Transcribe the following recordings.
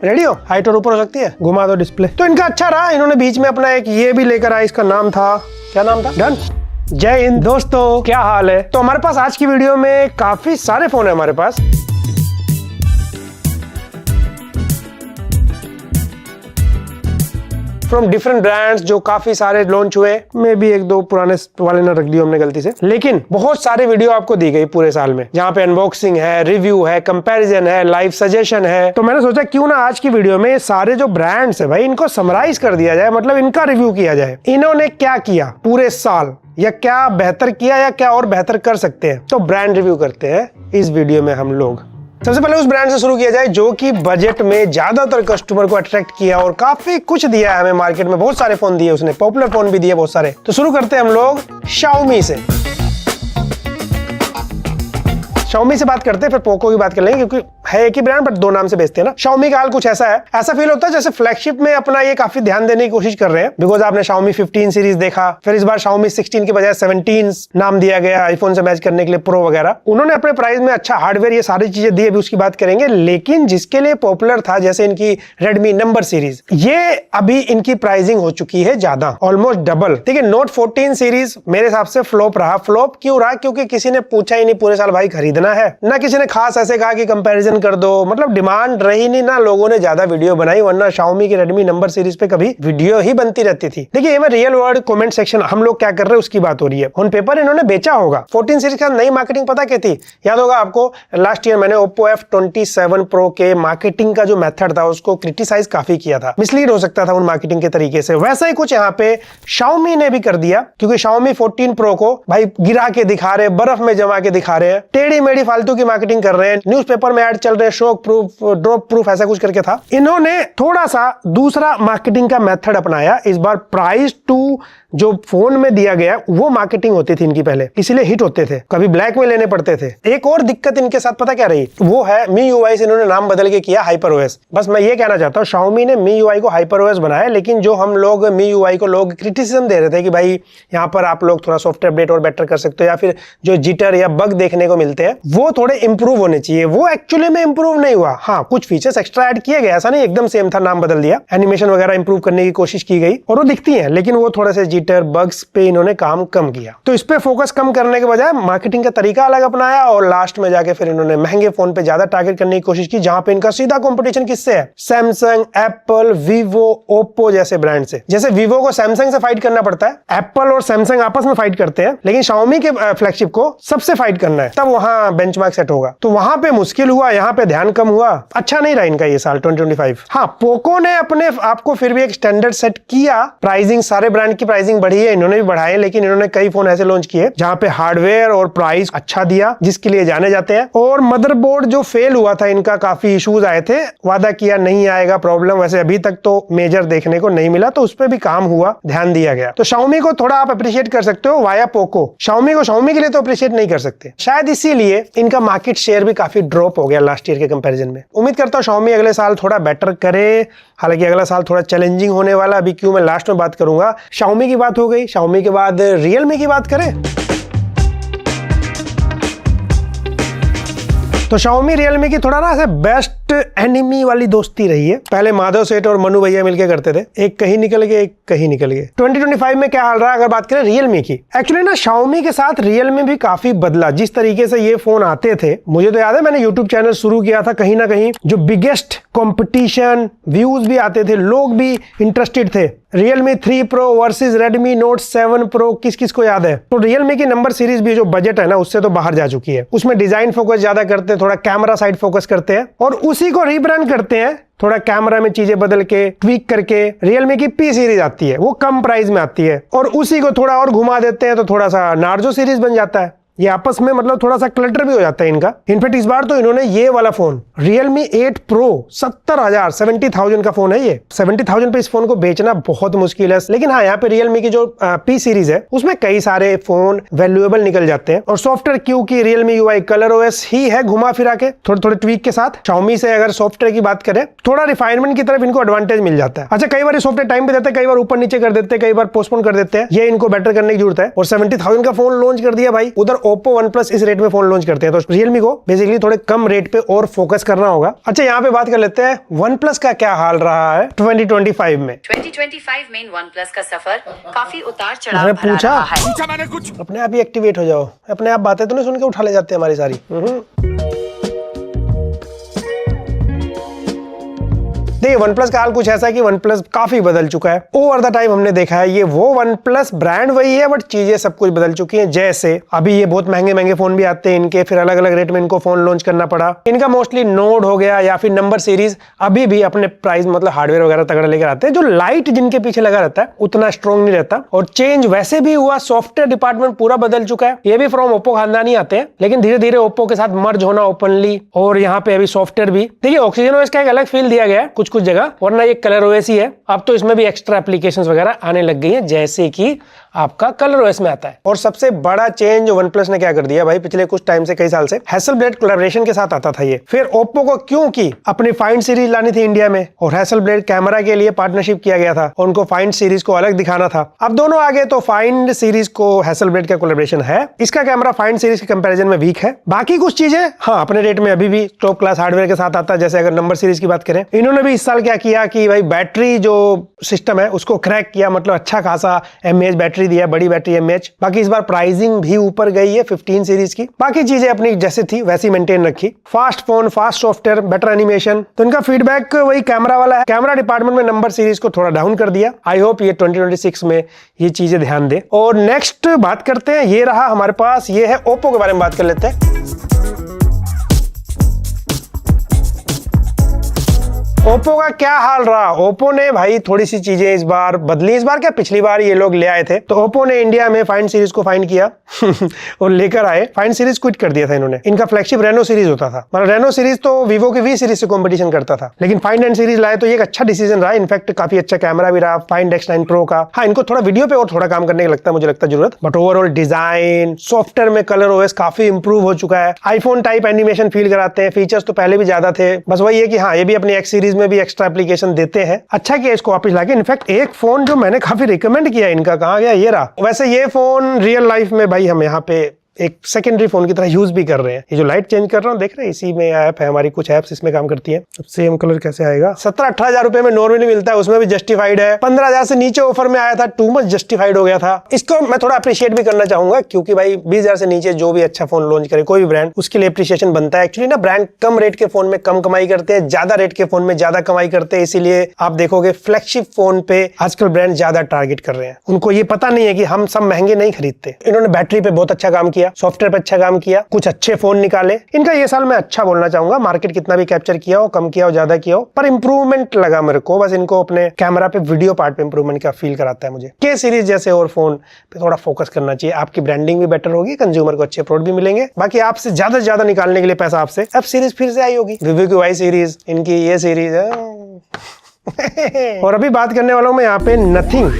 Ready हो? Height और ऊपर हो सकती है, घुमा दो डिस्प्ले। तो इनका अच्छा रहा, इन्होंने बीच में अपना एक ये भी लेकर आया, इसका नाम था, क्या नाम था? डन। जय हिंद दोस्तों, क्या हाल है? तो हमारे पास आज की वीडियो में काफी सारे फोन है हमारे पास। फ्रॉम डिफरेंट ब्रांड्स जो काफी सारे लॉन्च हुए, मे भी एक दो पुराने वाले ना रख दिए हमने गलती से, लेकिन बहुत सारे वीडियो आपको दी गई पूरे साल में, जहां पे अनबॉक्सिंग है, रिव्यू है, कंपैरिजन है, लाइव सजेशन है। तो मैंने सोचा क्यों ना आज की वीडियो में सारे जो ब्रांड्स है भाई, इनको समराइज कर दिया जाए, मतलब इनका रिव्यू किया जाए, इन्होंने क्या किया पूरे साल, या क्या बेहतर किया या क्या और बेहतर कर सकते हैं। तो ब्रांड रिव्यू करते हैं इस वीडियो में हम लोग। सबसे पहले उस ब्रांड से शुरू किया जाए जो कि बजट में ज्यादातर कस्टमर को अट्रैक्ट किया और काफी कुछ दिया है हमें मार्केट में, बहुत सारे फोन दिए उसने, पॉपुलर फोन भी दिए बहुत सारे। तो शुरू करते हैं हम लोग Xiaomi से। Xiaomi से बात करते हैं, फिर पोको की बात कर लेंगे, क्योंकि है एक ही ब्रांड बट दो नाम से बेचते हैं ना। Xiaomi का हाल कुछ ऐसा है, ऐसा फील होता है जैसे फ्लैगशिप में अपना ये काफी ध्यान देने की कोशिश कर रहे हैं, बिकॉज आपने Xiaomi 15 सीरीज देखा, फिर इस बार Xiaomi 16 के बजाय 17 नाम दिया गया आईफोन से मैच करने के लिए, प्रो वगैरह। उन्होंने अपने प्राइस में अच्छा हार्डवेयर, ये सारी चीजें दी, अभी उसकी बात करेंगे। लेकिन जिसके लिए पॉपुलर था, जैसे इनकी Redmi नंबर सीरीज, ये अभी इनकी प्राइसिंग हो चुकी है ज्यादा, ऑलमोस्ट डबल। ठीक है, Note 14 सीरीज मेरे हिसाब से फ्लॉप रहा। फ्लॉप क्यों रहा? क्योंकि किसी ने पूछा ही नहीं पूरे साल भाई खरीदना है, ना किसी ने खास ऐसे कहा कि कंपैरिजन कर दो, मतलब डिमांड रही नहीं, ना लोगों ने ज्यादा वीडियो बनाई, वरना Xiaomi की Redmi नंबर सीरीज पे कभी वीडियो ही बनती रहती थी। देखिए, ये रियल वर्ल्ड कमेंट सेक्शन हम लोग क्या कर रहे हैं उसकी बात हो रही है। ऑन पेपर इन्होंने बेचा होगा। 14 सीरीज का नई मार्केटिंग पता क्या थी? याद होगा आपको, लास्ट ईयर मैंने Oppo F27 Pro के मार्केटिंग का जो मेथड था उसको क्रिटिसाइज काफी किया था, मिसलीड हो सकता था उन मार्केटिंग के तरीके से। वैसा ही कुछ यहाँ पे Xiaomi ने भी कर दिया, क्योंकि Xiaomi 14 Pro को भाई गिरा के दिखा रहे, बर्फ में जमा के दिखा रहे हैं, टेढ़ी मेढ़ी फालतू की मार्केटिंग कर रहे हैं, न्यूज़पेपर में ऐड चल रहे हैं, शॉक प्रूफ, ड्रॉप प्रूफ, ऐसा कुछ करके था। इन्होंने थोड़ा सा दूसरा मार्केटिंग का मेथड अपनाया इस बार। प्राइस टू जो फोन में दिया गया वो मार्केटिंग होती थी इनकी पहले, इसलिए हिट होते थे, कभी ब्लैक में लेने पड़ते थे। एक और दिक्कत इनके साथ पता क्या रही? वो है MIUI से इन्होंने नाम बदल के किया HyperOS। बस मैं ये कहना चाहता हूँ, Xiaomi ने MIUI को HyperOS बनाया, लेकिन जो हम लोग MIUI को लोग क्रिटिसिज्म दे रहे थे कि भाई यहाँ पर आप लोग थोड़ा सॉफ्टवेयर अपडेट और बेटर कर सकते हो, या फिर जो जिटर या बग देखने को मिलते हैं वो थोड़े इंप्रूव होने चाहिए, वो एक्चुअली में इंप्रूव नहीं हुआ। हाँ, कुछ फीचर्स एक्स्ट्रा ऐड किए गए, ऐसा नहीं एकदम सेम था, नाम बदल दिया, एनिमेशन वगैरह इंप्रूव करने की कोशिश की गई और वो दिखती है, लेकिन वो थोड़े से जिटर बग्स पे इन्होंने काम कम किया। तो इस पे फोकस कम करने के बजाय मार्केटिंग का तरीका अलग अपनाया, और लास्ट में जाके फिर इन्होंने महंगे फोन पे ज्यादा टारगेट करने की कोशिश की, जहां पे इनका सीधा कंपटीशन किससे है? सैमसंग, एप्पल, वीवो, ओप्पो जैसे ब्रांड से। जैसे वीवो को सैमसंग से फाइट करना पड़ता है, एप्पल और सैमसंग आपस में फाइट करते हैं, लेकिन Xiaomi के फ्लैगशिप को सबसे फाइट करना है, तब वहां बेंचमार्क सेट होगा। तो वहां पे मुश्किल हुआ, यहाँ पे ध्यान कम हुआ, अच्छा नहीं रहा इनका ये साल 2025। हाँ, पोको ने अपने आपको फिर भी एक स्टैंडर्ड सेट किया, प्राइसिंग, सारे ब्रांड की प्राइसिंग बढ़ी है, इन्होंने भी बढ़ाए, लेकिन इन्होंने कई फोन ऐसे लॉन्च किए जहां पे हार्डवेयर और प्राइस अच्छा दिया, जिसके लिए जाने जाते हैं। और मदरबोर्ड जो फेल हुआ था इनका, काफी इश्यूज आए थे, वादा किया नहीं आएगा प्रॉब्लम, वैसे अभी तक तो मेजर देखने को नहीं मिला, तो उस पर भी काम हुआ, ध्यान दिया गया। तो Xiaomi को थोड़ा आप अप्रिशिएट कर सकते हो वाया पोको, Xiaomi को Xiaomi के लिए तो अप्रिशिएट नहीं कर सकते। शायद इसीलिए इनका मार्केट शेयर भी काफी ड्रॉप हो गया लास्ट ईयर के कंपैरिजन में। उम्मीद करता हूँ Xiaomi अगले साल थोड़ा बेटर करे, हालांकि अगला साल थोड़ा चैलेंजिंग होने वाला, अभी क्यों मैं लास्ट में बात करूंगा। Xiaomi की बात हो गई, Xiaomi के बाद Realme की बात करें तो Xiaomi Realme की थोड़ा ना ऐसे बेस्ट एनिमी वाली दोस्ती रही है। पहले माधव सेठ और मनु भैया मिलके करते थे, एक कहीं निकल गए, एक कहीं निकल गए। 2025 में क्या हाल रहा है अगर बात करें Realme की? एक्चुअली ना Xiaomi के साथ Realme भी काफी बदला। जिस तरीके से ये फोन आते थे, मुझे तो याद है मैंने YouTube चैनल शुरू किया था, कहीं ना कहीं जो बिगेस्ट कंपटीशन, व्यूज भी आते थे, लोग भी इंटरेस्टेड थे। Realme 3 Pro versus Redmi Note 7 Pro, किस किस को याद है? तो Realme की नंबर सीरीज भी जो बजट है ना, उससे तो बाहर जा चुकी है। उसमें डिजाइन फोकस ज्यादा करते हैं, थोड़ा कैमरा साइड फोकस करते हैं, और उसी को रीब्रांड करते हैं, थोड़ा कैमरा में चीजें बदल के, ट्वीक करके। Realme की P सीरीज आती है, वो कम प्राइस में आती है, और उसी को थोड़ा और घुमा देते हैं तो थोड़ा सा Narzo सीरीज बन जाता है। ये आपस में मतलब थोड़ा सा क्लटर भी हो जाता है इनका। इनफैक्ट इस बार तो इन्होंने ये वाला फोन Realme 8 Pro 70,000 का फोन है ये। 70,000 पे इस फोन को बेचना बहुत मुश्किल है। लेकिन हाँ, यहाँ पे Realme की जो P सीरीज है उसमें कई सारे फोन वैल्यूएबल निकल जाते हैं। और सॉफ्टवेयर क्योंकि Realme UI ColorOS ही है घुमा फिरा के, थोड़े थोड़े ट्वीक के साथ। Xiaomi से अगर सॉफ्टवेयर की बात करें, थोड़ा रिफाइनमेंट की तरफ इनको एडवांटेज मिल जाता है। अच्छा, कई बार सॉफ्टवेयर टाइम पे देते हैं, कई बार ऊपर नीचे कर देते हैं, कई बार पोस्टपोन कर देते हैं। ये इनको बेटर करने की जरूरत है। और 70,000 का फोन लॉन्च कर दिया भाई, उधर ओप्पो वन प्लस इस रेट में फोन लॉन्च करते हैं, तो रियलमी को बेसिकली थोड़े कम रेट पे और फोकस करना होगा। अच्छा, यहाँ पे बात कर लेते हैं वन प्लस का क्या हाल रहा है 2025 में। 2025 में वन प्लस का सफर काफी उतार चढ़ाव भरा रहा है। पूछा मैंने कुछ, अपने आप ही एक्टिवेट हो जाओ, अपने आप बातें तो नहीं सुन के उठा ले जाते हमारी सारी। देखिए, वन प्लस का हाल कुछ ऐसा है कि वन प्लस काफी बदल चुका है ओवर द टाइम। हमने देखा है ये वो वन प्लस ब्रांड वही है, बट चीजें सब कुछ बदल चुकी हैं। जैसे अभी ये बहुत महंगे महंगे फोन भी आते हैं इनके, फिर अलग अलग रेट में इनको फोन लॉन्च करना पड़ा। इनका मोस्टली नोड हो गया या फिर नंबर सीरीज अभी भी अपने प्राइस मतलब हार्डवेयर वगैरह तगड़ा लेकर आते हैं। जो लाइट जिनके पीछे लगा रहता है उतना स्ट्रॉन्ग नहीं रहता, और चेंज वैसे भी हुआ, सॉफ्टवेयर डिपार्टमेंट पूरा बदल चुका है। ये भी फ्रॉम ओप्पो खानदान ही आते हैं, लेकिन धीरे धीरे ओप्पो के साथ मर्ज होना ओपनली, और यहाँ पे अभी सॉफ्टवेयर भी देखिए ऑक्सीजन ओएस का एक अलग फील दिया गया है कुछ कुछ जगह, वरना कलर ओएस ही है। अब तो इसमें भी एक्स्ट्रा एप्लीकेशंस वगैरह आने लग गई हैं, जैसे कि आपका कलर ओएस में आता है। और सबसे बड़ा चेंज वन प्लस ने क्या कर दिया भाई, पिछले कुछ टाइम से, कई साल से हैसलब्लेड कोलैबोरेशन के साथ आता था ये, फिर ओप्पो को क्योंकि अपनी फाइंड सीरीज लानी थी इंडिया में, और हैसलब्लेड कैमरा के लिए पार्टनरशिप किया गया था, और उनको फाइंड सीरीज को अलग दिखाना था। अब दोनों आगे, तो फाइंड सीरीज को हैसलब्लेड का कोलैबोरेशन है, इसका कैमरा फाइंड सीरीज के कंपैरिजन में वीक है। बाकी कुछ चीजें हाँ अपने रेट में अभी भी टॉप क्लास हार्डवेयर के साथ आता है। जैसे अगर नंबर सीरीज की बात करें, इन्होंने भी इस साल क्या किया कि भाई बैटरी जो सिस्टम है उसको क्रैक किया, मतलब अच्छा खासा एमएएच बैटरी दिया, बड़ी बैटरी एमएएच। बाकी इस बार प्राइसिंग भी ऊपर गई है 15 सीरीज की। बाकी चीजें अपनी जैसे थी वैसी मेंटेन रखी। Fast phone, fast software, better animation. तो इनका फीडबैक वही कैमरा वाला है। कैमरा डिपार्टमेंट में नंबर सीरीज को थोड़ा डाउन कर दिया। आई होप ये 2026 में ये चीजें ध्यान दे। और नेक्स्ट बात करते हैं, ये रहा हमारे पास, ये है ओप्पो के बारे में बात कर लेते हैं। ओप्पो का क्या हाल रहा। ओप्पो ने भाई थोड़ी सी चीजें इस बार बदली। इस बार क्या, पिछली बार ये लोग ले आए थे, तो ओप्पो ने इंडिया में फाइंड सीरीज को फाइंड किया और लेकर आए। फाइंड सीरीज क्विट कर दिया था इन्होंने। इनका फ्लैगशिप रेनो सीरीज होता था, मतलब रेनो सीरीज तो वीवो की वी सीरीज से कंपटीशन करता था, लेकिन फाइंड एंड सीरीज लाए तो ये एक अच्छा डिसीजन रहा। इनफैक्ट काफी अच्छा कैमरा भी रहा फाइंड X9 प्रो का। हाँ, इनको थोड़ा वीडियो पे और थोड़ा काम करने का लगता है, मुझे लगता है जरूरत, बट ओवरऑल डिजाइन, सॉफ्टवेयर में कलर ओएस काफी इंप्रूव हो चुका है। आईफोन टाइप एनिमेशन फील कराते हैं। फीचर्स तो पहले भी ज्यादा थे, बस वही है कि हाँ ये भी अपनी X सीरीज में भी एक्स्ट्रा एप्लीकेशन देते हैं। अच्छा किया इसको वापस लाके। इनफैक्ट एक फोन जो मैंने काफी रिकमेंड किया इनका, कहाँ गया, ये रहा। वैसे ये फोन रियल लाइफ में भाई हम यहाँ पे एक सेकेंडरी फोन की तरह यूज भी कर रहे हैं। ये जो लाइट चेंज कर रहा हूँ देख रहे हैं, इसी में ऐप है हमारी, कुछ ऐप्स इसमें काम करती हैं। अब सेम कलर कैसे आएगा, 17-18 हजार रुपए में नॉर्मली मिलता है, उसमें भी जस्टिफाइड है। 15 हजार से नीचे ऑफर में आया था, टू मच जस्टिफाइड हो गया था। इसको मैं थोड़ा अप्रिशिएट भी करना चाहूंगा, क्योंकि भाई 20 हजार से नीचे जो भी अच्छा फोन लॉन्च करे कोई भी ब्रांड, उसके लिए अप्रिशिएशन बनता है। एक्चुअली ना ब्रांड कम रेट के फोन में कम कमाई करते हैं, ज्यादा रेट के फोन में ज्यादा कमाई करते हैं। इसीलिए आप देखोगे फ्लैगशिप फोन पे आजकल ब्रांड ज्यादा टारगेट कर रहे हैं। उनको ये पता नहीं है कि हम सब महंगे नहीं खरीदते। इन्होंने बैटरी पे बहुत अच्छा काम किया, सॉफ्टवेयर पे अच्छा काम किया, कुछ अच्छे फोन निकाले। इनका ये साल मैं अच्छा बोलना चाहूंगा। मार्केट कितना भी कैप्चर किया हो, कम किया हो, ज्यादा किया हो, पर इंप्रूवमेंट लगा मेरे को। बस इनको अपने कैमरा पे, वीडियो पार्ट पे इंप्रूवमेंट का फील कराता है मुझे। के सीरीज जैसे और फोन पे थोड़ा फोकस करना चाहिए। आपकी ब्रांडिंग भी बेटर होगी, कंज्यूमर को अच्छे प्रोडक्ट भी मिलेंगे। बाकी आपसे ज्यादा से ज्यादा निकालने के लिए पैसा आपसे एफ सीरीज फिर से आई होगी, विवो की वाई सीरीज, इनकी ये सीरीज है। और अभी बात करने वाला हूं मैं यहाँ पे नथिंग।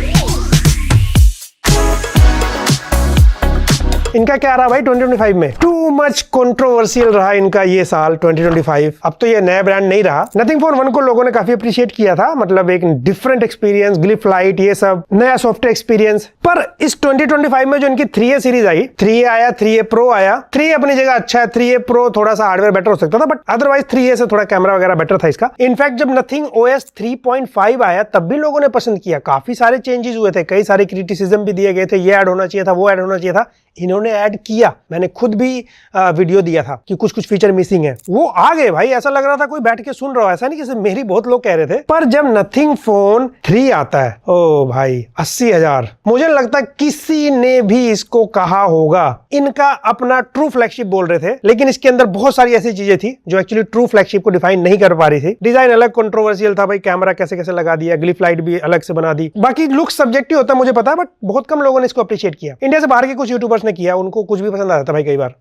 इनका क्या रहा भाई 2025 में, टू मच कंट्रोवर्शियल रहा इनका ये साल 2025। अब तो ये नया ब्रांड नहीं रहा। नथिंग फोन 1 को लोगों ने काफी अप्रिशिएट किया था, मतलब एक डिफरेंट एक्सपीरियंस, ग्लिफ लाइट, ये सब नया सॉफ्टवेयर एक्सपीरियंस। पर इस 2025 में जो इनकी 3A सीरीज आई, 3A आया, 3A प्रो आया। 3A अपनी जगह अच्छा है, 3A प्रो थोड़ा सा हार्डवेयर बेटर हो सकता था, बट अदरवाइज 3A से थोड़ा कैमरा वगैरह बेटर था इसका। इनफैक्ट जब नथिंग OS 3.5 आया तब भी लोगों ने पसंद किया। काफी सारे चेंजेस हुए थे, कई सारे क्रिटिसिज्म भी दिए गए थे, ये ऐड होना चाहिए था, वो ऐड होना चाहिए था। इन्होंने ऐड किया, मैंने खुद भी वीडियो दिया था कि कुछ कुछ फीचर मिसिंग है, वो आ गए भाई। ऐसा लग रहा था कोई बैठ के सुन रहा है, ऐसा नहीं कि सिर्फ मेरी, बहुत लोग कह रहे थे। पर जब नथिंग फोन 3 आता है, ओ भाई 80,000, मुझे लगता है किसी ने भी इसको कहा होगा। इनका अपना ट्रू फ्लैगशिप बोल रहे थे, लेकिन इसके अंदर बहुत सारी ऐसी चीजें थी जो एक्चुअली ट्रू फ्लैगशिप को डिफाइन नहीं कर पा रही थी। डिजाइन अलग कंट्रोवर्शियल था भाई, कैमरा कैसे कैसे लगा दिया, ग्लिफ लाइट भी अलग से बना दी। बाकी लुक सब्जेक्टिव होता है मुझे पता है, बट बहुत कम लोगों ने इसको अप्रिशिएट किया। इंडिया से बाहर के कुछ यूट्यूबर्स ने किया, उनको कुछ भी पसंद आ जाता भाई कई बार।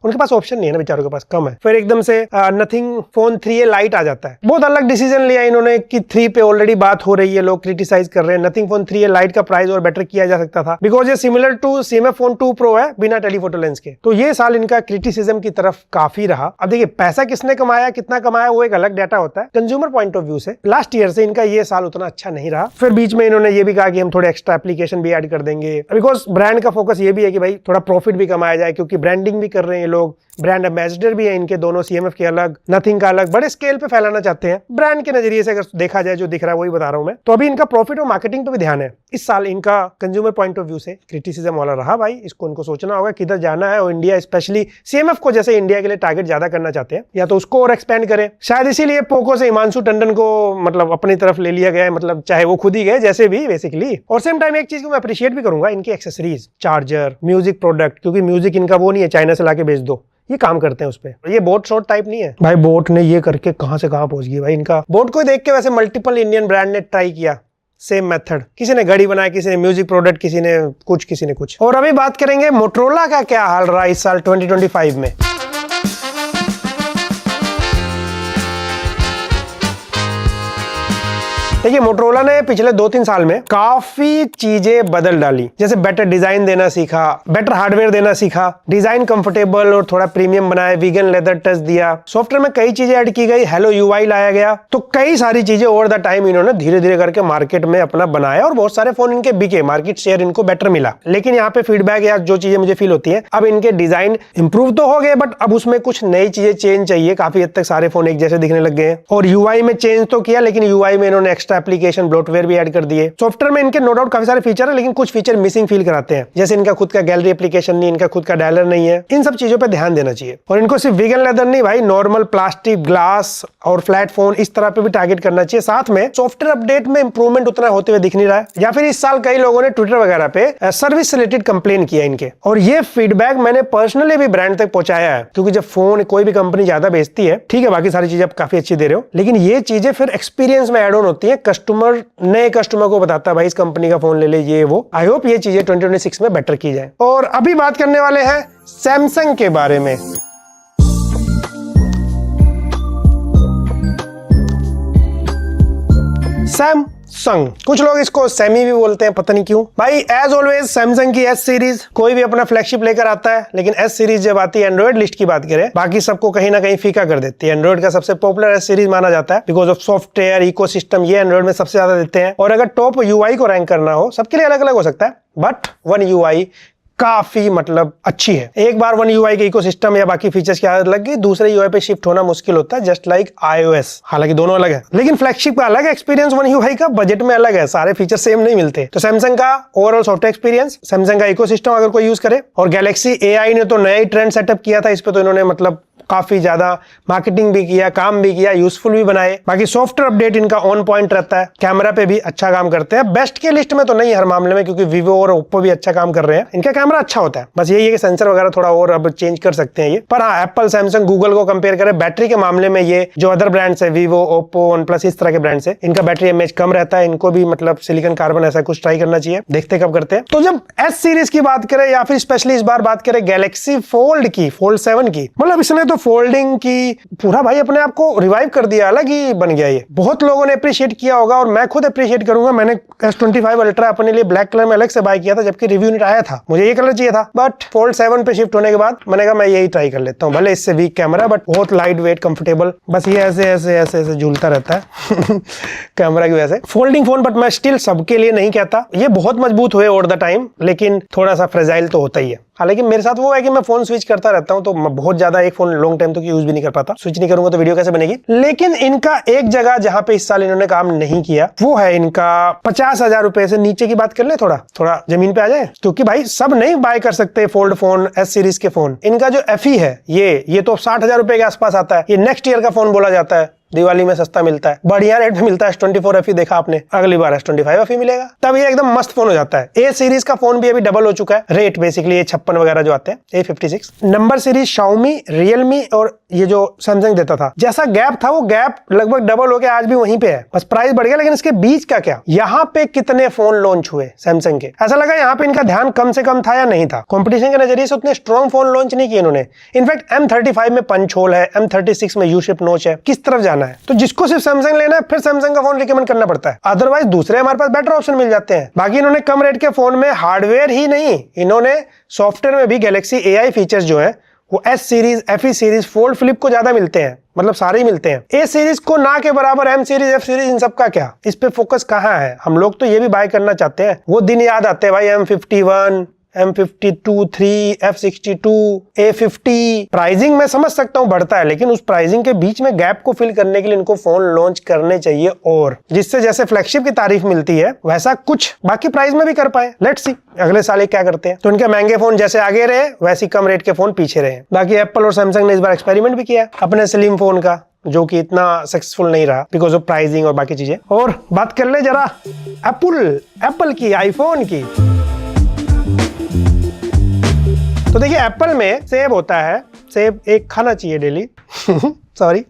उनके पास ऑप्शन नहीं है ना, बेचारों के पास कम है। फिर एकदम से नथिंग फोन 3A लाइट आ जाता है। बहुत अलग डिसीजन लिया इन्होंने कि 3 पे ऑलरेडी बात हो रही है, लोग क्रिटिसाइज कर रहे हैं। नथिंग फोन 3A लाइट का प्राइस और बेटर किया जा सकता था, बिकॉज ये similar to CMF phone 2 Pro है बिना टेलीफोटो लेंस के। तो ये साल इनका क्रिटिसिज्म की तरफ काफी रहा। अब देखिए पैसा किसने कमाया, कितना कमाया, वो एक अलग डाटा होता है कंज्यूमर पॉइंट ऑफ व्यू से। लास्ट ईयर से इनका ये साल उतना अच्छा नहीं रहा। फिर बीच में इन्होंने ये भी कहा कि हम थोड़े एक्स्ट्रा एप्लीकेशन भी ऐड कर देंगे, बिकॉज ब्रांड का फोकस ये भी है कि भाई थोड़ा प्रॉफिट भी कमाया जाए, क्योंकि ब्रांडिंग भी कर रहे हैं लोग, ब्रांड एम्बेसडर भी है इनके दोनों, CMF के अलग, नथिंग का अलग, बड़े स्केल पे फैलाना चाहते हैं ब्रांड के नजरिए से। अगर देखा जाए जो दिख रहा है वही बता रहा हूं मैं। तो अभी इनका प्रॉफिट और मार्केटिंग पे भी ध्यान है। इस साल इनका कंज्यूमर पॉइंट ऑफ व्यू से क्रिटिसिज्म वाला रहा भाई। इसको उनको सोचना होगा किधर जाना है, और इंडिया स्पेशली CMF को जैसे इंडिया के लिए टारगेट ज्यादा करना चाहते हैं, या तो उसको और एक्सपेंड करें। शायद इसीलिए पोको से हिमांशु टंडन को मतलब अपनी तरफ ले लिया गया है, मतलब चाहे वो खुद ही गए जैसे भी बेसिकली। और सेम टाइम एक चीज को मैं अप्रिशिएट भी करूंगा, इनकी एक्सेसरीज, चार्जर, म्यूजिक प्रोडक्ट, क्योंकि म्यूजिक इनका वो नहीं है चाइना से लाके बेच दो, ये काम करते हैं उस पे। ये बोट शॉट टाइप नहीं है भाई, बोट ने ये करके कहां से कहां पहुंच गई भाई। इनका बोट को देख के वैसे मल्टीपल इंडियन ब्रांड ने ट्राई किया सेम मेथड, किसी ने घड़ी बनाया, किसी ने म्यूजिक प्रोडक्ट, किसी ने कुछ। और अभी बात करेंगे मोटरोला का क्या हाल रहा इस साल 2025 में। देखिए मोटरोला ने पिछले 2-3 साल में काफी चीजें बदल डाली, जैसे बेटर डिजाइन देना सीखा, बेटर हार्डवेयर देना सीखा, डिजाइन कंफर्टेबल और थोड़ा प्रीमियम बनाया, वीगन लेदर टच दिया, सॉफ्टवेयर में कई चीजें ऐड की गई, हेलो UI लाया गया। तो कई सारी चीजें ओवर द टाइम इन्होंने धीरे धीरे करके मार्केट में अपना बनाया, और बहुत सारे फोन इनके बिके, मार्केट शेयर इनको बेटर मिला। लेकिन यहाँ पे फीडबैक या जो चीजें मुझे फील होती है, अब इनके डिजाइन इंप्रूव तो हो गए, बट अब उसमें कुछ नई चीजें चेंज चाहिए। काफी हद तक सारे फोन एक जैसे दिखने लग गए हैं, और UI में चेंज तो किया, लेकिन UI में इन्होंने एप्लीकेशन ब्लोटवेयर भी ऐड कर दिए। सॉफ्टवेयर में इनके नो डाउट काफी सारे फीचर है, लेकिन कुछ फीचर मिसिंग फील कराते हैं, जैसे इनका खुद का गैलरी एप्लीकेशन नहीं, इनका खुद का डायलर नहीं है। इन सब चीजों पे ध्यान देना चाहिए। और इनको सिर्फ वीगन लेदर नहीं भाई, नॉर्मल प्लास्टिक, ग्लास और फ्लैट फोन इस तरह पे भी टारगेट करना चाहिए। साथ में सॉफ्टवेयर अपडेट में इंप्रूवमेंट उतना होते हुए दिख नहीं रहा है। या फिर इस साल कई लोगों ने ट्विटर वगैरह पे सर्विस रिलेटेड कंप्लेन किया इनके, और ये फीडबैक मैंने पर्सनली भी ब्रांड तक पहुंचाया है, क्योंकि जब फोन कोई भी कंपनी ज्यादा बेचती है, ठीक है बाकी सारी चीजें आप काफी अच्छी दे रहे हो, लेकिन ये चीजें फिर एक्सपीरियंस में एड ऑन होती है। कस्टमर नए कस्टमर को बताता है भाई इस कंपनी का फोन ले ले, ये वो। आई होप ये चीजें 2026 में बेटर की जाए। और अभी बात करने वाले हैं सैमसंग के बारे में। सैमसंग, कुछ लोग इसको सेमी भी बोलते हैं, पता नहीं क्यों भाई। एज ऑलवेज सैमसंग की S सीरीज, कोई भी अपना फ्लैगशिप लेकर आता है, लेकिन S सीरीज जब आती है, एंड्रॉइड लिस्ट की बात करें, बाकी सबको कहीं ना कहीं फीका कर देती है। एंड्रॉइड का सबसे पॉपुलर S सीरीज माना जाता है, बिकॉज ऑफ सॉफ्टवेयर इकोसिस्टम, ये एंड्रॉइड में सबसे ज्यादा देते हैं। और अगर टॉप UI को रैंक करना हो, सबके लिए अलग अलग हो सकता है, बट One UI काफी मतलब अच्छी है। एक बार One UI के इकोसिस्टम या बाकी फीचर्स की आदत लग गई, दूसरे UI पे शिफ्ट होना मुश्किल होता है, जस्ट लाइक iOS। हालांकि दोनों अलग है, लेकिन फ्लैगशिप का अलग एक्सपीरियंस, One UI का बजट में अलग है, सारे फीचर सेम नहीं मिलते। तो सैमसंग का ओवरऑल सॉफ्टवेयर एक्सपीरियंस, सैमसंग का इकोसिस्टम अगर कोई यूज करे, और गैलेक्सी AI ने तो नया ही ट्रेंड सेटअप किया था इस पे, तो इन्होंने मतलब काफी ज्यादा मार्केटिंग भी किया, काम भी किया, यूजफुल भी बनाए। बाकी सॉफ्टवेयर अपडेट इनका ऑन पॉइंट रहता है, कैमरा पे भी अच्छा काम करते हैं। बेस्ट के लिस्ट में तो नहीं हर मामले में, क्योंकि Vivo और Oppo भी अच्छा काम कर रहे हैं, इनका कैमरा अच्छा होता है। बस यही है कि सेंसर वगैरह थोड़ा और अब चेंज कर सकते हैं ये। पर हाँ, एप्पल, सैमसंग, गूगल को कंपेयर करें बैटरी के मामले में, ये जो अदर ब्रांड्स है, Vivo, Oppo, OnePlus, इस तरह के ब्रांड्स है, इनका बैटरी एमएच कम रहता है। इनको भी मतलब सिलिकॉन कार्बन ऐसा कुछ ट्राई करना चाहिए, देखते कब करते हैं। तो जब S सीरीज की बात करें, या फिर स्पेशली इस बार बात करें गैलेक्सी फोल्ड की, Fold 7 की, मतलब इसने तो फोल्डिंग की पूरा भाई अपने आप को रिवाइव कर दिया, अलग ही बन गया ये। बहुत लोगों ने अप्रिशिएट किया होगा, और मैं खुद अप्रिशिएट करूंगा। मैंने S25 अल्ट्रा अपने लिए ब्लैक कलर में अलग से बाय किया था, जबकि रिव्यू नहीं आया था, मुझे ये कलर चाहिए था। बट Fold 7 पे शिफ्ट होने के बाद मैंने कहा मैं यही ट्राई कर लेता हूँ, भले इससे वीक कैमरा, बट बहुत लाइट वेट, कंफर्टेबल। बस ये ऐसे ऐसे ऐसे ऐसे झूलता रहता है कैमरा की वजह से। फोल्डिंग फोन, बट मैं स्टिल सबके लिए नहीं कहता। ये बहुत मजबूत हुए ओवर द टाइम, लेकिन थोड़ा सा फ्रेजाइल तो होता ही है। हालांकि मेरे साथ वो है कि मैं फोन स्विच करता रहता हूं, तो मैं बहुत ज्यादा एक फोन लॉन्ग टाइम तक यूज भी नहीं कर पाता। स्विच नहीं करूंगा तो वीडियो कैसे बनेगी। लेकिन इनका एक जगह जहां पे इस साल इन्होंने काम नहीं किया, वो है इनका 50,000 रुपए से नीचे की बात कर ले, थोड़ा जमीन पे आ जाए, क्योंकि भाई सब नहीं बाय कर सकते फोल्ड फोन, S सीरीज के फोन। इनका जो FE है, ये तो 60,000 रुपए के आसपास आता है। ये नेक्स्ट ईयर का फोन बोला जाता है, दिवाली में सस्ता मिलता है, बढ़िया रेट में मिलता है। S24 FE देखा आपने, अगली बार S25 FE मिलेगा, तब ये एकदम मस्त फोन हो जाता है। ए सीरीज का फोन भी अभी डबल हो चुका है रेट, बेसिकली A56 वगैरह जो आते हैं, A56। Number series Xiaomi, Realme और ये जो सैमसंग देता था, जैसा गैप था वो गैप लगभग डबल हो गया, आज भी वहीं पे है, बस प्राइस बढ़ गया। लेकिन इसके बीच का क्या, यहाँ पे कितने फोन लॉन्च हुए सैमसंग के, ऐसा लगा यहाँ पे इनका ध्यान कम से कम था या नहीं था। कंपटीशन के नजरिए से उतने स्ट्रॉन्ग फोन लॉन्च नहीं किए इन्होंने। इनफैक्ट M35 में पंच होल है, M36 में यू शेप नोच है, किस तरफ जाना है। तो जिसको सिर्फ सैमसंग लेना है, फिर सैमसंग का फोन रिकमेंड करना पड़ता है, अदरवाइज दूसरे हमारे पास बेटर ऑप्शन मिल जाते हैं। बाकी इन्होंने कम रेट के फोन में हार्डवेयर ही नहीं, इन्होंने सॉफ्टवेयर में भी गैलेक्सी AI फीचर्स जो है वो S series, FE series, fold flip को ज्यादा मिलते हैं, मतलब सारे ही मिलते हैं। A सीरीज को ना के बराबर M सीरीज, F सीरीज, इन सब का क्या, इस पे फोकस कहाँ है। हम लोग तो ये भी बाय करना चाहते हैं, वो दिन याद आते हैं भाई, M51, M52 3, F62, A50। Pricing मैं समझ सकता हूं बढ़ता है, लेकिन उस प्राइसिंग के बीच में गैप को फिल करने के लिए इनको फोन लॉन्च करने चाहिए, और जिससे जैसे फ्लैगशिप की तारीफ मिलती है वैसा कुछ बाकी प्राइस में भी कर पाए। लेट्स सी अगले साल क्या करते हैं। तो इनके महंगे फोन जैसे आगे रहे, वैसे कम रेट के फोन पीछे रहे। बाकी एप्पल और सैमसंग ने इस बार एक्सपेरिमेंट भी किया अपने स्लिम फोन का, जो कि इतना सक्सेसफुल नहीं रहा बिकॉज ऑफ प्राइसिंग और बाकी चीजें। और बात कर ले जरा एप्पल की, आईफोन की। तो देखिए एप्पल में सेब होता है, सेब एक खाना चाहिए डेली सॉरी,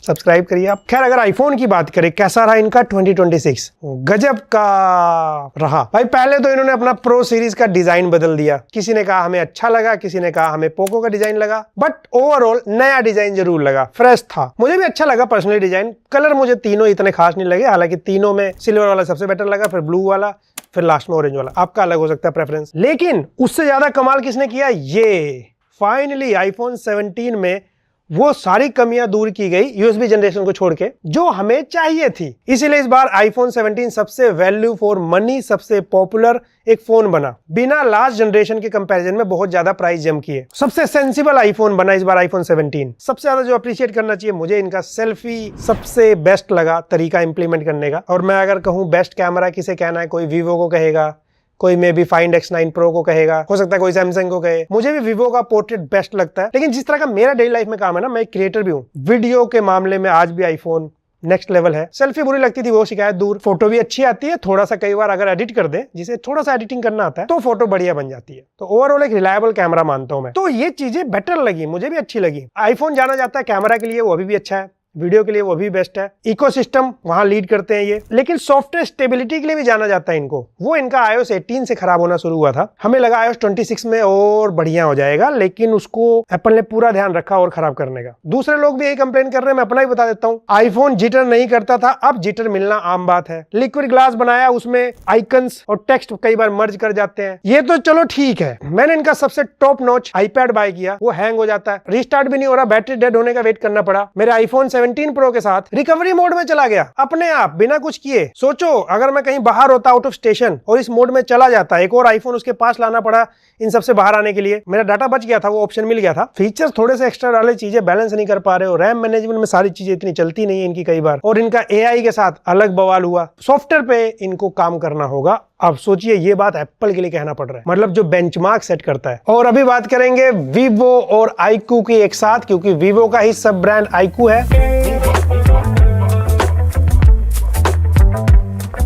सब्सक्राइब करिए आप। खैर अगर आईफोन की बात करें, कैसा रहा इनका 2026, गजब का रहा भाई। पहले तो इन्होंने अपना प्रो सीरीज का डिजाइन बदल दिया, किसी ने कहा हमें अच्छा लगा, किसी ने कहा हमें पोको का डिजाइन लगा, बट ओवरऑल नया डिजाइन जरूर लगा, फ्रेश था। मुझे भी अच्छा लगा पर्सनली डिजाइन। कलर मुझे तीनों इतने खास नहीं लगे, हालांकि तीनों में सिल्वर वाला सबसे बेटर लगा, फिर ब्लू वाला, फिर लास्ट में ऑरेंज वाला। आपका अलग हो सकता है प्रेफरेंस। लेकिन उससे ज्यादा कमाल किसने किया, ये फाइनली आईफोन 17 में वो सारी कमियां दूर की गई, यूएसबी जनरेशन को छोड़ के, जो हमें चाहिए थी। इसीलिए इस बार आईफोन 17 सबसे वैल्यू फॉर मनी, सबसे पॉपुलर एक फोन बना, बिना लास्ट जनरेशन के कंपैरिजन में बहुत ज्यादा प्राइस जम किए। सबसे सेंसिबल आईफोन बना इस बार आईफोन 17। सबसे ज्यादा जो अप्रिशिएट करना चाहिए मुझे, इनका सेल्फी सबसे बेस्ट लगा तरीका इंप्लीमेंट करने का। और मैं अगर कहूं बेस्ट कैमरा किसे कहना है, कोई वीवो को कहेगा, कोई मे भी फाइंड X9 Pro को कहेगा, हो सकता है कोई सैमसंग को कहे। मुझे भी वीवो का पोर्ट्रेट बेस्ट लगता है। लेकिन जिस तरह का मेरा डेली लाइफ में काम है ना, मैं एक क्रिएटर भी हूँ, वीडियो के मामले में आज भी आईफोन नेक्स्ट लेवल है। सेल्फी बुरी लगती थी, वो शिकायत दूर। फोटो भी अच्छी आती है, थोड़ा सा कई बार अगर एडिट कर दे, जिसे थोड़ा सा एडिटिंग करना आता है, तो फोटो बढ़िया बन जाती है। तो ओवरऑल एक रिलायबल कैमरा मानता हूं मैं। तो ये चीजें बेटर लगी, मुझे भी अच्छी लगी। आईफोन जाना जाता है कैमरा के लिए, वो अभी भी अच्छा है, वीडियो के लिए वो भी बेस्ट है, इकोसिस्टम वहां लीड करते हैं ये। लेकिन सॉफ्टवेयर स्टेबिलिटी के लिए भी जाना जाता है इनको। वो इनका iOS 18 से खराब होना शुरू हुआ था, हमें लगा iOS 26 में और बढ़िया हो जाएगा, लेकिन उसको एप्पल ने पूरा ध्यान रखा और खराब करने का। दूसरे लोग भी यही कंप्लेन कर रहे हैं, मैं अपना ही बता देता हूँ। आईफोन जिटर नहीं करता था, अब जिटर मिलना आम बात है। लिक्विड ग्लास बनाया, उसमें आइकन्स और टेक्स्ट कई बार मर्ज कर जाते हैं, ये तो चलो ठीक है। मैंने इनका सबसे टॉप नॉच आईपैड बाय किया, वो हैंग हो जाता है, रिस्टार्ट भी नहीं हो रहा, बैटरी डेड होने का वेट करना पड़ा। मेरे आईफोन 17 Pro के साथ रिकवरी मोड में चला गया अपने आप, बिना कुछ किए। सोचो अगर मैं कहीं बाहर होता आउट ऑफ स्टेशन और इस मोड में चला जाता, एक और आईफोन उसके पास लाना पड़ा इन सबसे बाहर आने के लिए। मेरा डाटा बच गया था, वो ऑप्शन मिल गया था। फीचर्स थोड़े से एक्स्ट्रा डाले, चीजें बैलेंस नहीं कर पा रहे हो, रैम मैनेजमेंट में सारी चीजें इतनी चलती नहीं है इनकी कई बार, और इनका AI के साथ अलग बवाल हुआ। सॉफ्टवेयर पे इनको काम करना होगा। अब सोचिए ये बात एप्पल के लिए कहना पड़ रहा है, मतलब जो बेंचमार्क सेट करता है। और अभी बात करेंगे वीवो और iQOO की एक साथ, क्योंकि वीवो का ही सब ब्रांड iQOO है।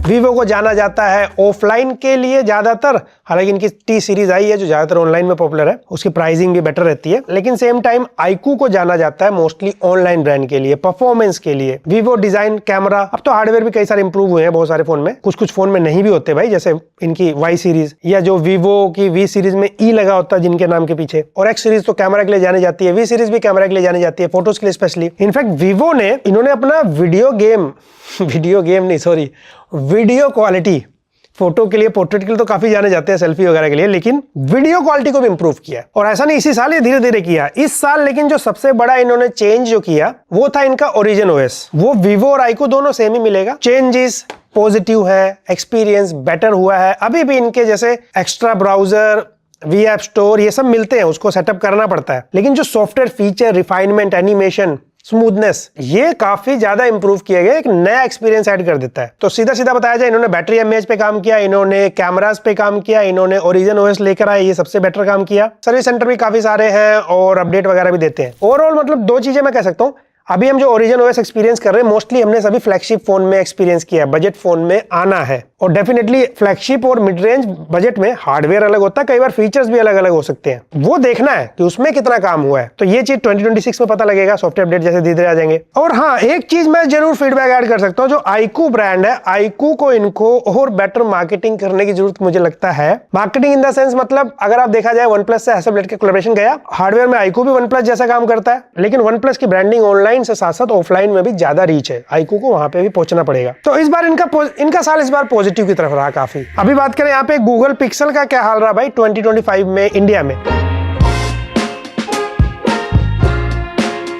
वीवो को जाना जाता है ऑफलाइन के लिए ज्यादातर, हालांकि इनकी T सीरीज आई है जो ज्यादातर ऑनलाइन में पॉपुलर है, उसकी प्राइसिंग भी बेटर रहती है। लेकिन सेम टाइम iQOO को जाना जाता है मोस्टली ऑनलाइन ब्रांड के लिए, परफॉर्मेंस के लिए। वीवो डिजाइन, कैमरा, अब तो हार्डवेयर भी कई सारे इंप्रूव हुए हैं बहुत सारे फोन में, कुछ कुछ फोन में नहीं भी होते भाई, जैसे इनकी Y सीरीज, या जो वीवो की V सीरीज में E लगा होता है जिनके नाम के पीछे, और X सीरीज तो कैमरा के लिए जानी जाती है, V सीरीज भी कैमरा के लिए जानी जाती है, फोटोज के लिए स्पेशली। इनफैक्ट वीवो ने, इन्होंने अपना वीडियो क्वालिटी, फोटो के लिए, पोर्ट्रेट के लिए तो काफी जाने जाते हैं, सेल्फी वगैरह के लिए, लेकिन वीडियो क्वालिटी को भी इंप्रूव किया। और ऐसा नहीं इसी साल, ये धीरे धीरे किया इस साल। लेकिन जो सबसे बड़ा इन्होंने चेंज जो किया वो था इनका ओरिजिन OS। वो वीवो और iQOO दोनों सेम ही मिलेगा। चेंजेस पॉजिटिव है, एक्सपीरियंस बेटर हुआ है। अभी भी इनके जैसे extra browser, V app store, ये सब मिलते हैं, उसको सेटअप करना पड़ता है। लेकिन जो software feature, refinement, animation, smoothness, ये काफी ज्यादा इंप्रूव किया गया, एक नया एक्सपीरियंस ऐड कर देता है। तो सीधा सीधा बताया जाए, इन्होंने बैटरी एमएएच पे काम किया, इन्होंने कैमरास पे काम किया, इन्होंने ओरिजिन OS लेकर आए, ये सबसे बेटर काम किया। सर्विस सेंटर भी काफी सारे हैं और अपडेट वगैरह भी देते हैं। ओवरऑल मतलब दो चीजें मैं कह सकता हूँ, अभी हम जो ओरिजिन ओएस एक्सपीरियंस कर रहे हैं मोस्टली हमने सभी फ्लैगशिप फोन में एक्सपीरियंस किया है, बजट फोन में आना है। और डेफिनेटली फ्लैगशिप और मिड रेंज बजट में हार्डवेयर अलग होता है, कई बार फीचर्स भी अलग अलग हो सकते हैं, वो देखना है कि उसमें कितना काम हुआ है। तो ये चीज 2026 में पता लगेगा, सॉफ्टवेयर अपडेट जैसे धीरे-धीरे आ जाएंगे। और हाँ, एक चीज मैं जरूर फीडबैक ऐड कर सकता हूँ, जो iQOO ब्रांड है, iQOO को इनको और बेटर मार्केटिंग करने की जरूरत मुझे लगता है। मार्केटिंग इन द सेंस मतलब अगर आप देखा जाए OnePlus से हैसलब्लैड के कोलैबोरेशन गया, हार्डवेयर में iQOO भी OnePlus जैसा काम करता है, लेकिन OnePlus की ब्रांडिंग ऑनलाइन से साथ साथ ऑफलाइन में भी ज्यादा रीच है, iQOO को वहां पे भी पहुंचना पड़ेगा। तो इस बार इनका साल इस बार पॉजिटिव की तरफ रहा काफी। अभी बात करें यहाँ पे गूगल पिक्सल का क्या हाल रहा भाई 2025 में इंडिया में।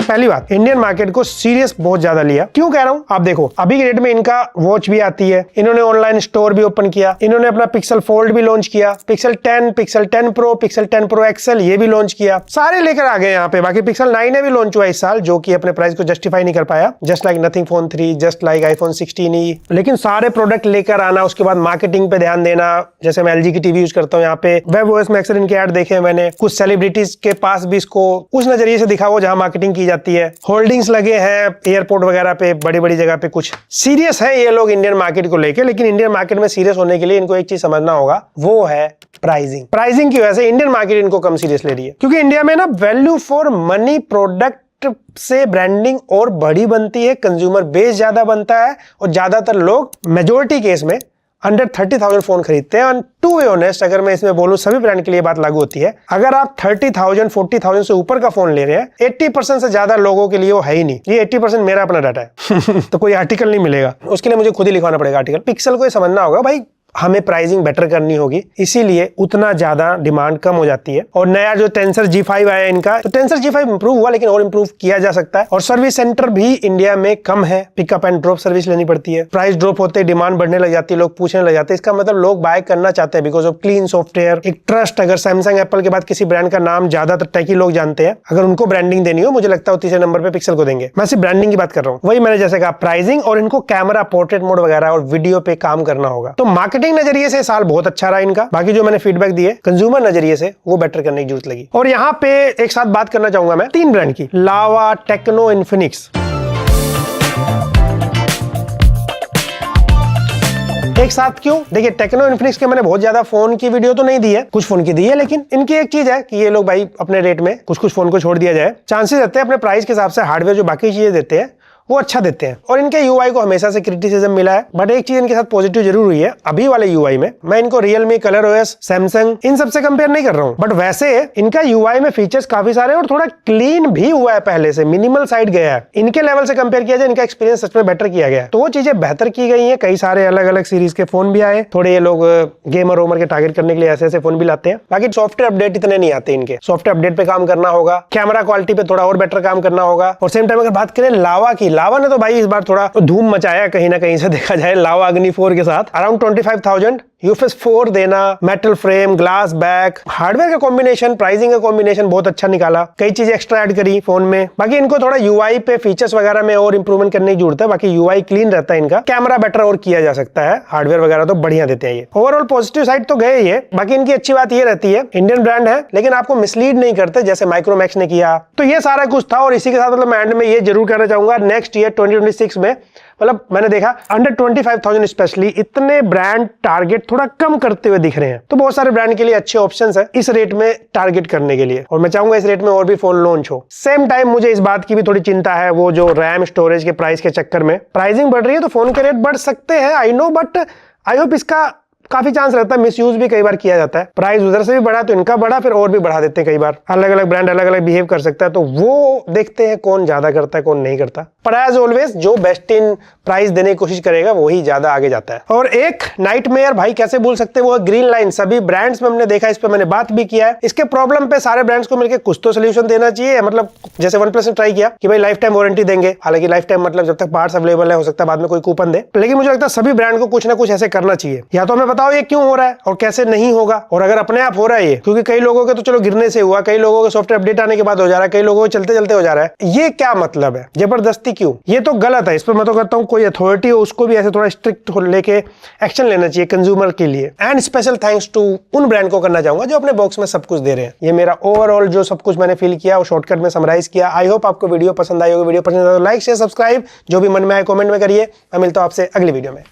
पहली बात, इंडियन मार्केट को सीरियस बहुत ज्यादा लिया। क्यों कह रहा हूं, आप देखो अभी के डेट में इनका वॉच भी आती है, इन्होंने ऑनलाइन स्टोर भी ओपन किया, इन्होंने अपना पिक्सल फोल्ड भी लॉन्च किया, pixel 10, pixel 10 pro, pixel 10 pro XL ये भी लॉन्च किया, सारे लेकर आ गए यहाँ पे। बाकी पिक्सल 9 भी लॉन्च हुआ इस साल, जो कि अपने प्राइस को जस्टिफाई नहीं कर पाया, just like nothing phone 3, just like iPhone 16e। लेकिन सारे प्रोडक्ट लेकर आना, उसके बाद मार्केटिंग पे ध्यान देना। जैसे मैं LG की टीवी यूज करता हूँ, यहाँ पे वेब ओएस में अक्सर इनके ऐड देखे मैंने, कुछ सेलिब्रिटीज के पास भी इसको उस नजरिए से दिखा हो जहां मार्केटिंग की जाती है। होल्डिंग्स लगे हैं एयरपोर्ट वगैरह पे, बड़ी बड़ी जगह पे। कुछ सीरियस है ये लोग इंडियन मार्केट को लेके, लेकिन इंडियन मार्केट में सीरियस होने के लिए इनको एक चीज समझना होगा, वो है प्राइसिंग। प्राइसिंग की वजह से इंडियन मार्केट इनको कम सीरियस ले रही है, क्योंकि इंडिया में ना वैल्यू फॉर मनी प्रोडक्ट से ब्रांडिंग और बड़ी बनती है, कंज्यूमर बेस ज्यादा बनता है, और ज्यादातर लोग मेजोरिटी केस में अंडर 30,000 फोन खरीदते हैं। टू बी ऑनेस्ट, अगर मैं इसमें बोलूं सभी ब्रांड के लिए बात लागू होती है, अगर आप 30,000 40,000 से ऊपर का फोन ले रहे हैं, 80% से ज्यादा लोगों के लिए वो है ही नहीं। ये 80% मेरा अपना डाटा है तो कोई आर्टिकल नहीं मिलेगा, उसके लिए मुझे खुद ही लिखवाना पड़ेगा आर्टिकल। पिक्सल को ये समझना होगा भाई, हमें प्राइसिंग बेटर करनी होगी, इसीलिए उतना ज्यादा डिमांड कम हो जाती है। और नया जो टेंसर G5 आया इनका, तो टेंसर G5 इंप्रूव हुआ, लेकिन और इंप्रूव किया जा सकता है। और सर्विस सेंटर भी इंडिया में कम है, पिकअप एंड ड्रॉप सर्विस लेनी पड़ती है। प्राइस ड्रॉप होते ही डिमांड बढ़ने लग जाती है, लोग पूछने लग जाते हैं। इसका मतलब लोग बाय करना चाहते हैं बिकॉज ऑफ क्लीन सॉफ्टवेयर, एक ट्रस्ट। अगर सैमसंग एप्पल के बाद किसी ब्रांड का नाम ज्यादातर टेकी लोग जानते हैं, अगर उनको ब्रांडिंग देनी हो, मुझे लगता है तीसरे नंबर पे पिक्सल को देंगे। मैं सिर्फ ब्रांडिंग की बात कर रहा हूँ। वही मैंने जैसे कहा, प्राइसिंग और इनको कैमरा, पोर्ट्रेट मोड वगैरह और वीडियो पे काम करना होगा। तो मार्केटिंग नजरिए से साल बहुत अच्छा रहा इनका। बाकी जो मैंने फीडबैक दिए कंज्यूमर नजरिए से, वो बेटर करने की जरूरत लगी। और यहाँ पे एक साथ बात करना चाहूंगा मैं 3 ब्रांड की, लावा, टेक्नो, इन्फिनिक्स। एक साथ क्यों? देखिए, टेक्नो इन्फिनिक्स के मैंने बहुत ज्यादा फोन की वीडियो तो नहीं दी है, कुछ फोन की दी है, लेकिन इनकी एक चीज है कि ये लोग भाई अपने रेट में कुछ फोन को छोड़ दिया जाए, चांसेस रहते हैं अपने प्राइस के हिसाब से हार्डवेयर जो बाकी चीजें देते हैं वो अच्छा देते हैं। और इनके यूआई को हमेशा से क्रिटिसिज्म मिला है, बट एक चीज इनके साथ पॉजिटिव जरूर हुई है अभी वाले यूआई में। मैं इनको रियलमी, कलर ओएस, सैमसंग इन सबसे कंपेयर नहीं कर रहा हूं, बट वैसे इनका यूआई में फीचर्स काफी सारे और थोड़ा क्लीन भी हुआ है, पहले से मिनिमल साइड गया है। इनके लेवल से कंपेयर किया जाए, इनका एक्सपीरियंस सच में बेटर किया गया है, तो वो चीजें बेहतर की गई है। कई सारे अलग अलग सीरीज के फोन भी आए, थोड़े ये लोग गेमर ओमर के टारगेट करने के लिए ऐसे ऐसे फोन भी लाते हैं। बाकी सॉफ्टवेयर अपडेट इतने नहीं आते इनके, सॉफ्टवेयर अपडेट पे काम करना होगा, कैमरा क्वालिटी पे थोड़ा और बेटर काम करना होगा। और सेम टाइम अगर बात करें लावा की, लावा ने तो भाई इस बार थोड़ा धूम मचाया कहीं ना कहीं से देखा जाए। लावा अग्नि 4 के साथ अराउंड 25,000 UFS 4 देना, metal frame, glass back, hardware का कॉम्बिनेशन, प्राइसिंग का कॉम्बिनेशन बहुत अच्छा निकाला, कई चीजें एक्स्ट्रा ऐड करी फोन में। बाकी इनको थोड़ा यूआई पे फीचर्स वगैरह में और इंप्रूवमेंट करने की जरूरत है। बाकी यूआई क्लीन रहता है इनका, कैमरा बेटर और किया जा सकता है, हार्डवेयर वगैरह तो बढ़िया देते हैं ये। ओवरऑल पॉजिटिव साइड तो गए ये। बाकी इनकी अच्छी बात ये रहती है, इंडियन ब्रांड है लेकिन आपको मिसलीड नहीं करते जैसे माइक्रोमैक्स ने किया। तो ये सारा कुछ था। और इसी के साथ मतलब मैं एंड में ये जरूर कहना चाहूंगा, नेक्स्ट ईयर 2026 में मतलब मैंने देखा अंडर 25,000 स्पेशली इतने ब्रांड टारगेट थोड़ा कम करते हुए दिख रहे हैं। तो बहुत सारे ब्रांड के लिए अच्छे ऑप्शंस है इस रेट में टारगेट करने के लिए, और मैं चाहूंगा इस रेट में और भी फोन लॉन्च हो। सेम टाइम मुझे इस बात की भी थोड़ी चिंता है, वो जो रैम स्टोरेज के प्राइस के चक्कर में प्राइसिंग बढ़ रही है तो फोन के रेट बढ़ सकते हैं, I know, but I hope इसका काफी चांस रहता है मिसयूज भी कई बार किया जाता है। प्राइस उधर से भी बढ़ा तो इनका बढ़ा, फिर और भी बढ़ा देते हैं कई बार। अलग अलग ब्रांड अलग अलग बिहेव कर सकता है, तो वो देखते हैं कौन ज्यादा करता है कौन नहीं करता। पर एज ऑलवेज जो बेस्ट इन प्राइस देने की कोशिश करेगा वही ज्यादा आगे जाता है। और एक नाइटमेयर भाई कैसे भूल सकते हैं, वो ग्रीन लाइन। सभी ब्रांड्स में हमने देखा, इस पे मैंने बात भी किया है। इसके प्रॉब्लम पे सारे ब्रांड्स को मिलकर कुछ तो सोल्यूशन देना चाहिए। मतलब जैसे OnePlus ने ट्राई किया कि भाई लाइफ टाइम वारंटी देंगे, हालांकि लाइफ टाइम मतलब जब तक पार्ट्स अवेलेबल है, हो सकता है बाद में कोई कूपन दे, लेकिन मुझे लगता है सभी ब्रांड को कुछ ना कुछ ऐसे करना चाहिए। या तो हमें बताओ ये क्यों हो रहा है और कैसे नहीं होगा, और अगर अपने आप हो रहा है ये, क्योंकि कई लोगों के तो चलो गिरने से हुआ, कई लोगों के सॉफ्टवेयर अपडेट आने के बाद हो जा रहा है, कई लोगों को चलते चलते हो जा रहा है, ये क्या मतलब है, जबरदस्ती क्यों, ये तो गलत है। इस पर मैं तो कहता हूँ कोई अथॉरिटी हो उसको भी ऐसे थोड़ा स्ट्रिक्ट लेके एक्शन लेना चाहिए कंज्यूमर के लिए। एंड स्पेशल थैंक्स टू उन ब्रांड को करना चाहूंगा जो अपने बॉक्स में सब कुछ दे रहे हैं। ये मेरा ओवरऑल जो सब कुछ मैंने फील किया वो शॉर्टकट में समराइज किया। आई होप आपको वीडियो पसंद आई होगी। वीडियो पसंद आए तो लाइक शेयर सब्सक्राइब जो भी मन में आए कमेंट में करिए। मैं मिलता हूं आपसे अगली वीडियो में।